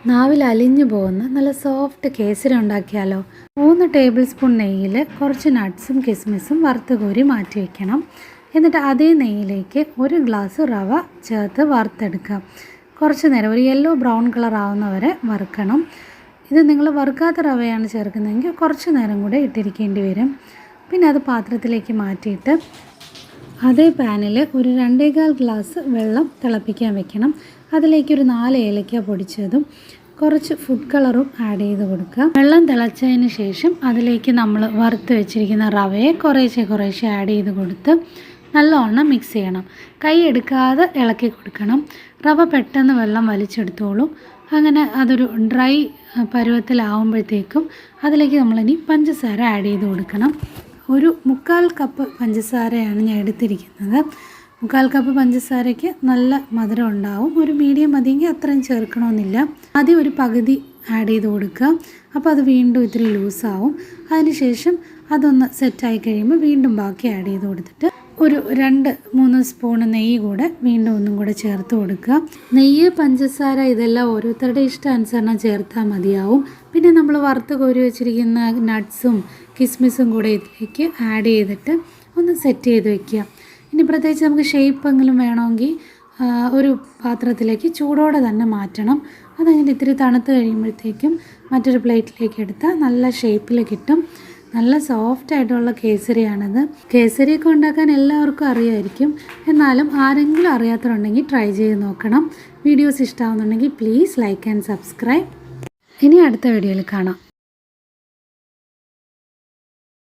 നാവിൽ അലിഞ്ഞു പോകുന്ന നല്ല സോഫ്റ്റ് കേസരി ഉണ്ടാക്കിയാലോ. 3 ടേബിൾ സ്പൂൺ നെയ്യിൽ കുറച്ച് നട്ട്സും കിസ്മിസും വറുത്ത് കോരി മാറ്റി വയ്ക്കണം. എന്നിട്ട് അതേ നെയ്യിലേക്ക് 1 ഗ്ലാസ് റവ ചേർത്ത് വറുത്തെടുക്കുക. കുറച്ച് നേരം ഒരു യെല്ലോ ബ്രൗൺ കളർ ആവുന്നവരെ വറുക്കണം. ഇത് നിങ്ങൾ വറുക്കാത്ത റവയാണ് ചേർക്കുന്നതെങ്കിൽ കുറച്ച് നേരം കൂടെ ഇട്ടിരിക്കേണ്ടി വരും. പിന്നെ അത് പാത്രത്തിലേക്ക് മാറ്റിയിട്ട് അതേ പാനിൽ ഒരു 2.25 ഗ്ലാസ് വെള്ളം തിളപ്പിക്കാൻ വെക്കണം. അതിലേക്കൊരു 4 ഏലക്ക പൊടിച്ചതും കുറച്ച് ഫുഡ് കളറും ആഡ് ചെയ്ത് കൊടുക്കുക. വെള്ളം തിളച്ചതിന് ശേഷം അതിലേക്ക് നമ്മൾ വറുത്ത് വെച്ചിരിക്കുന്ന റവയെ കുറേശ്ശെ ആഡ് ചെയ്ത് കൊടുത്ത് നല്ലവണ്ണം മിക്സ് ചെയ്യണം. കൈ എടുക്കാതെ ഇളക്കി കൊടുക്കണം. റവ പെട്ടെന്ന് വെള്ളം വലിച്ചെടുത്തോളും. അങ്ങനെ അതൊരു ഡ്രൈ പരുവത്തിലാവുമ്പോഴത്തേക്കും അതിലേക്ക് നമ്മളിനി പഞ്ചസാര ആഡ് ചെയ്ത് കൊടുക്കണം. ഒരു 1/4 കപ്പ് പഞ്ചസാരയാണ് ഞാൻ എടുത്തിരിക്കുന്നത്. 1/4 കപ്പ് പഞ്ചസാരയ്ക്ക് നല്ല മധുരം ഉണ്ടാവും. ഒരു മീഡിയം മതിയെങ്കിൽ അത്രയും ചേർക്കണമെന്നില്ല. ആദ്യം ഒരു പകുതി ആഡ് ചെയ്ത് കൊടുക്കുക. അപ്പോൾ അത് വീണ്ടും ഇത്തിരി ലൂസാവും. അതിനുശേഷം അതൊന്ന് സെറ്റായി കഴിയുമ്പോൾ വീണ്ടും ബാക്കി ആഡ് ചെയ്ത് കൊടുത്തിട്ട് ഒരു 2-3 സ്പൂൺ നെയ്യ് കൂടെ വീണ്ടും ഒന്നും കൂടെ ചേർത്ത് കൊടുക്കുക. നെയ്യ്, പഞ്ചസാര ഇതെല്ലാം ഓരോരുത്തരുടെ ഇഷ്ടാനുസരണം ചേർത്താൽ മതിയാവും. പിന്നെ നമ്മൾ വറുത്ത് കോരി വെച്ചിരിക്കുന്ന നട്ട്സും കിസ്മിസും കൂടെ ഇതിലേക്ക് ആഡ് ചെയ്തിട്ട് ഒന്ന് സെറ്റ് ചെയ്ത് വയ്ക്കുക. ഇനി പ്രത്യേകിച്ച് നമുക്ക് ഷേപ്പെങ്കിലും വേണമെങ്കിൽ ഒരു പാത്രത്തിലേക്ക് ചൂടോടെ തന്നെ മാറ്റണം. അതങ്ങനെ ഇത്തിരി തണുത്ത് കഴിയുമ്പോഴത്തേക്കും മറ്റൊരു പ്ലേറ്റിലേക്ക് എടുത്താൽ നല്ല ഷേപ്പിൽ കിട്ടും. നല്ല സോഫ്റ്റായിട്ടുള്ള കേസരിയാണിത്. കേസരിയൊക്കെ ഉണ്ടാക്കാൻ എല്ലാവർക്കും അറിയാമായിരിക്കും. എന്നാലും ആരെങ്കിലും അറിയാത്തവരുണ്ടെങ്കിൽ ട്രൈ ചെയ്ത് നോക്കണം. വീഡിയോസ് ഇഷ്ടമാകുന്നുണ്ടെങ്കിൽ പ്ലീസ് ലൈക്ക് ആൻഡ് സബ്സ്ക്രൈബ്. ഇനി അടുത്ത വീഡിയോയിൽ കാണാം.